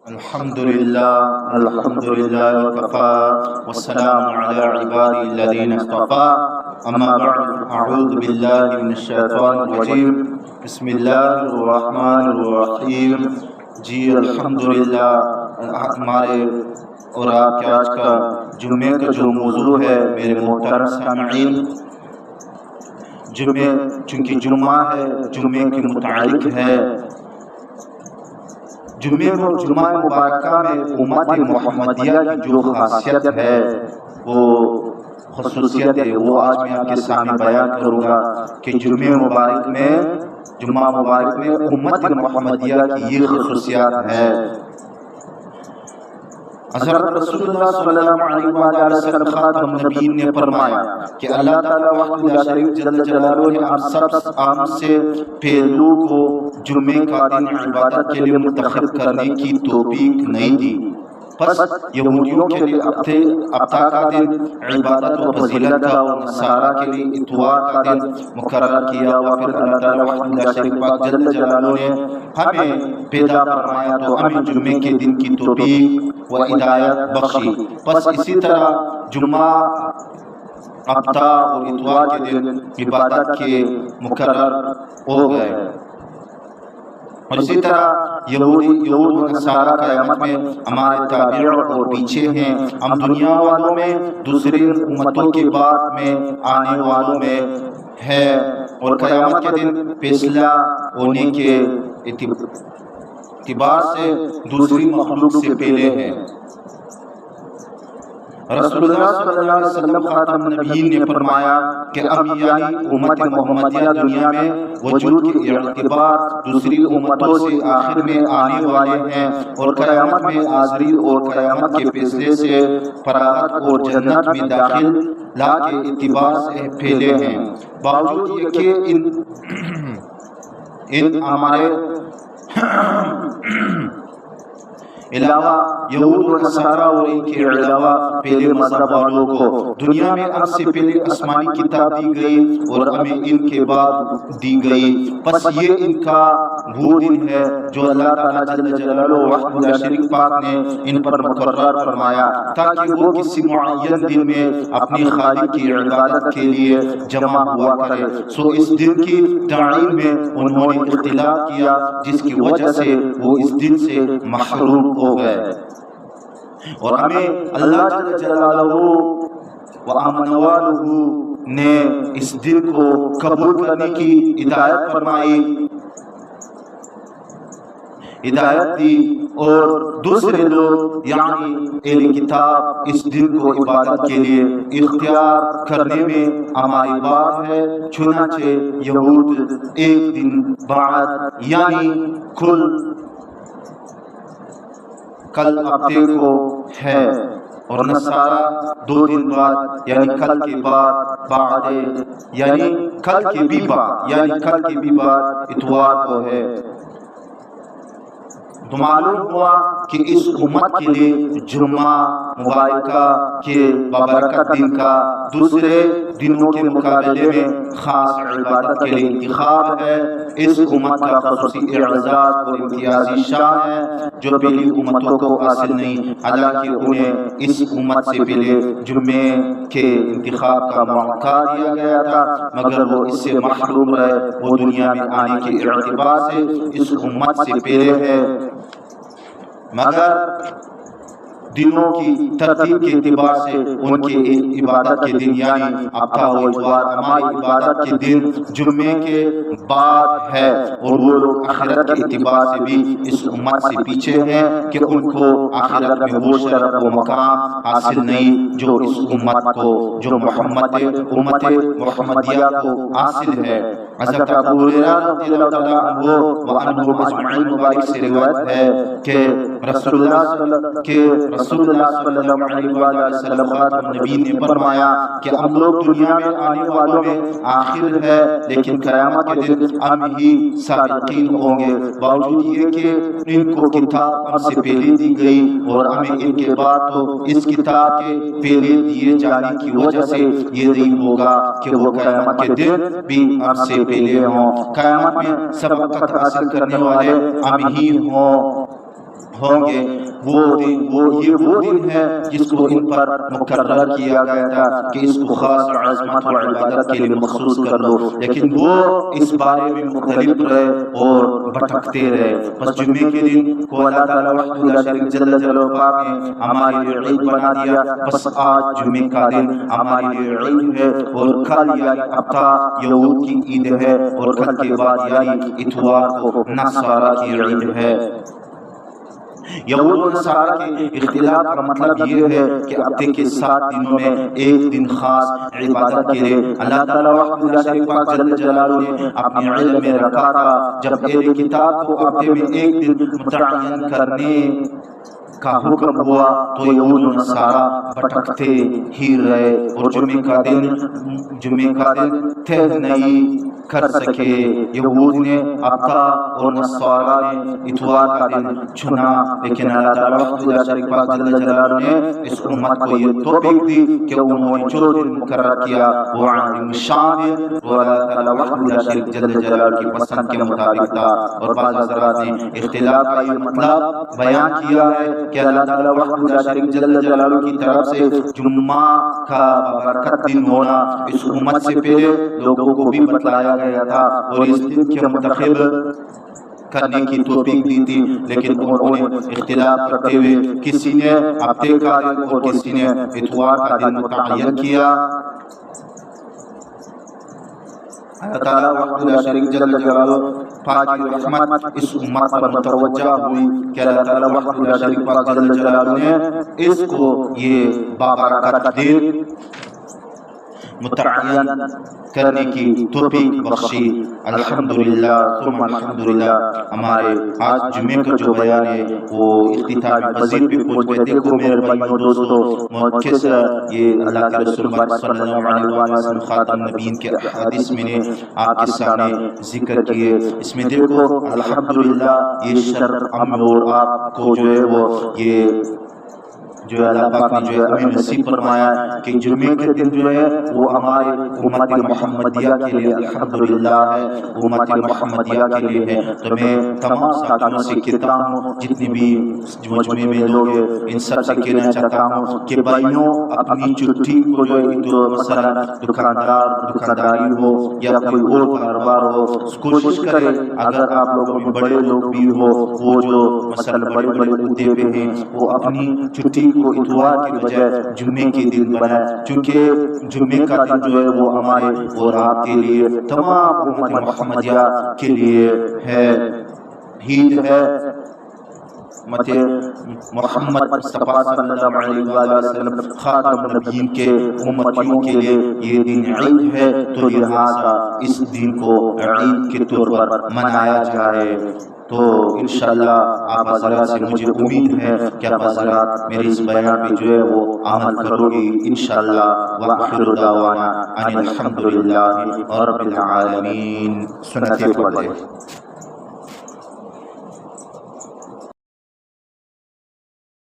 الحمدللہ وکفا والسلام علی عبادی الذین اصطفا اما بعد اعوذ باللہ من الشیطان الرجیم بسم اللہ الرحمن الرحیم۔ جی الحمدللہ، ہمارے اور آپ کے آج کا جمعے کا جو موضوع ہے میرے محترم سامعین، جمعے چونکہ جمعہ ہے، جمعے کے متعلق ہے۔ جمعہ مبارکہ میں امت محمدیہ کی جو خاصیت ہے، وہ خصوصیت ہے، وہ آج میں آپ کے سامنے بیان کروں گا کہ جمعہ مبارک میں امت محمدیہ کی یہ خصوصیات ہے۔ حضرت رسول اللہ صلی اللہ علیہ وسلم خاتم النبیین نے فرمایا کہ اللہ تعالیٰ وحدہ لا شریک جل جلالہ نے ہم سے پہلو کو جمعے کا دن عبادت کے لیے منتخب کرنے کی توفیق نہیں دی، پس یہودیوں کے لیے ہفتہ کا دن عبادت و فضیلت کا اور نصارہ کے لیے اتوار کا دن مقرر کیا، اور پھر اللہ تعالیٰ وحدہ لا شریک پاک جل جلالہ نے ہمیں پیدا فرمایا تو ہمیں جمعے کے دن کی توفیق و ہدایت بخشی۔ پس اسی طرح جمعہ، ہفتہ اور اتوار کے دن عبادت کے مقرر ہو گئے، اور اسی طرح یہود و نصارہ قیامت میں ہمارے تابع اور پیچھے ہیں، ہم دنیا والوں میں دوسری امتوں کے بعد میں آنے والوں میں ہے، اور قیامت کے دن فیصلہ ہونے کے اعتبار سے دوسری مخلوق سے پہلے ہیں۔ رسول اللہ صلی اللہ علیہ وسلم خاتم النبیین نے فرمایا کہ اب یعنی امت محمدیہ دنیا میں وجود کے اعتبار دوسری امتوں سے آخر میں آنے والے ہیں، اور قیامت میں حاضری اور قیامت کے فیصلے سے فراغت اور جنت میں داخل لا کے اعتبار سے پھیلے ہیں۔ باوجود یہ کہ ان ہمارے علاوہ یہود و نصارہ اور ان کے علاوہ پہلے مذہب والوں کو دنیا میں ہم سے پہلے آسمانی کتاب دی گئی اور ہمیں ان کے بعد دی گئی، پس یہ ان کا وہ دن ہے جو اللہ تعالیٰ جل جلالہ وحدہ لا شریک پاک نے ان پر مقرر فرمایا تاکہ وہ کسی معین دن میں اپنے خالق کی عبادت کے لیے جمع ہوا کرے۔ سو اس دن کی تعین میں انہوں نے اختلاف کیا، جس کی وجہ سے وہ اس دن سے محروم ہو گئے، اور ہمیں اللہ جل جلالہ وآمن والہ نے اس دن کو قبول کرنے کی ہدایت فرمائی، ہدایت دی، اور دوسرے لوگ یعنی اہل کتاب اس دن کو عبادت کے لیے اختیار کرنے میں ہماری بات ہے، چنانچہ یہود ایک دن بعد یعنی کل ہفتے کو ہے، اور نصارہ 2 دن بعد یعنی کل کے بعد یعنی کل کے بھی بعد اتوار کو ہے۔ تو معلوم ہوا کہ اس امت کے لیے جمعہ مبارکہ کے بابرکت دن کا دوسرے دنوں کے مقابلے میں خاص عبادت کے لیے انتخاب ہے۔ اس امت کا خصوصی اعزاز اور امتیازی شان ہے جو پہلی امتوں کو حاصل نہیں، حالانکہ انہیں اس امت سے پہلے جمعے کے انتخاب کا موقع دیا گیا تھا، مگر وہ اس سے محروم رہے۔ وہ دنیا میں آنے کے اعتبار سے اس امت سے پہلے ہے، مگر دنوں کی ترتیب کے اعتبار سے ان کے عبادت کے دن یعنی ہفتہ و اتوار ہماری عبادت کے دن جمعے کے بعد ہے، اور وہ لوگ آخرت کے اعتبار سے بھی اس امت سے پیچھے ہیں کہ ان کو آخرت میں وہ شرف و مقام حاصل نہیں جو اس امت محمدیہ کو حاصل ہے۔ حضرت ابو ہریرہ رضی اللہ تعالیٰ عنہ وعنہم اجمعین مبارک سے روایت ہے کہ رسول اللہ صلی اللہ علیہ وسلم خاتم النبیین نے فرمایا کہ ہم لوگ دنیا میں آنے والوں میں آخر ہے، لیکن قیامت کے دن ہم ہی سابقین ہوں گے۔ باوجود یہ کہ ان کو کتاب ہم سے پہلے دی گئی اور ہمیں ان کے بعد تو اس کتاب کے پہلے دیے جانے کی وجہ سے یہ نہیں ہوگا کہ وہ قیامت کے دن بھی ہم سے پہلے ہوں۔ قیامت میں سبقت حاصل کرنے والے ہم ہی ہوں گے وہ دن ہے جس کو ان پر مقرر کیا گیا تھا کہ اس کو خاص عظمت و عبادت کے لیے مخصوص کر لو، لیکن وہ اس بارے میں مختلف رہے اور بھٹکتے رہے۔ بس جمعے کے دن کو اللہ تعالیٰ وحدہ لا شریک جل جلالہ پاک نے ہمارے لیے عید بنا دیا۔ بس آج جمعے کا دن ہمارے لیے عید ہے، اور کل یعنی ہفتہ یہود کی عید ہے، اور کل کے بعد یعنی اتوار کو نصارہ کی عید ہے۔ یہود و نصارہ کے اختلاف کا مطلب یہ ہے کہ ہفتے کے 7 دنوں میں ایک دن خاص عبادت کے لیے اللہ تعالیٰ وحدہ لا شریک پاک جل جلالہ نے اپنے علم میں رکھا تھا۔ جب اہل کتاب کو ہفتے میں ایک دن متعین کرنے کا حکم ہوا تو یہود و نصارہ بھٹکتے ہی رہے، اور جمعے کا دن طے نہیں کر سکے۔ یہود نے ہفتہ اور نصارہ نے اتوار کا دن چنا، لیکن اللہ تعالیٰ وحدہ لا شریک پاک جل جلالہ نے اس امت کو یہ توفیق دی کہ انہوں نے جو دن مقرر کیا وہ عظیم شان ہے، اور اللہ تعالیٰ وحدہ لا شریک جل جلالہ کی پسند کے مطابق تھا۔ اور بعض حضرات نے اختلاف کا یہ مطلب بیان کیا ہے کہ اللہ تعالیٰ وحدہ لا شریک جل جلالہ کی طرف سے جمعہ کا برکت دن ہونا اس امت سے پہلے لوگوں کو بھی بتلایا گیا تھا، اور اس دن کے منتخب کرنے کی توفیق دی تھی، لیکن انہوں نے اختلاف کرتے ہوئے کسی نے ہفتے کا دن اور کسی نے اتوار کا دن متعین کیا۔ اللہ تعالیٰ وحدہ لا شریک جل جلالہ پاک کی رحمت اس امت پر متوجہ ہوئی کہ اللہ تعالیٰ وحدہ لا شریک پاک جل جلالہ نے اس کو یہ بابرکت دن متعین کرنے کی توفیق بخشی۔ الحمدللہ ثم الحمدللہ۔ ہمارے آج جمعے کا جو بیان ہے وہ اختتام مزید بھی پہنچ گئے۔ دیکھو میرے بھائیوں دوستو، کیسے یہ اللہ کے رسول صلی اللہ علیہ وسلم خاتم النبیین کے حدیث میں نے آپ کے سامنے ذکر کیے۔ اس میں دیکھو الحمدللہ یہ شرف ہم اور آپ کو جو ہے وہ یہ جو ہے اللہ پاک نے جو ہے ہمیں نصیب فرمایا ہے کہ جمعے کے دن جو ہے وہ ہمارے امت محمدیہ کے لیے الحمدللہ ہے، امت محمدیہ کے لیے ہے۔ تو میں تمام ساتھیوں سے کہتا ہوں، جتنے بھی مجمع میں لوگ ہیں ان سب سے کہنا چاہتا ہوں کہ بھائیوں اپنی چھٹی کو جو مثلا دکانداری ہو یا کوئی اور کاروبار ہو، کوشش کرے اگر آپ لوگوں میں بڑے لوگ بھی ہو، وہ جو مثلا بڑے بڑے عہدے پہ ہیں، وہ اپنی چھٹی کو اتوار کے بجائے جمعے کے دن بنائے، چونکہ جمعے کا دن جو ہے وہ ہمارے اور آپ کے لیے تمام امت محمدیہ کے لیے ہے، عید ہے۔ امت محمد مصطفیٰ صلی اللہ علیہ وآلہ وسلم خاتم النبیین کے امتیوں کے لیے یہ دن عید ہے، تو لہٰذا اس دن کو عید کے طور پر منایا جائے۔ تو انشاءاللہ آپ حضرات سے مجھے امید ہے کہ آپ حضرات میرے اس بیان پہ جو ہے وہ عمل کرو گی انشاءاللہ۔ وآخر دعوانا ان الحمدللہ رب العالمین۔ سنتیں پڑھ لیں۔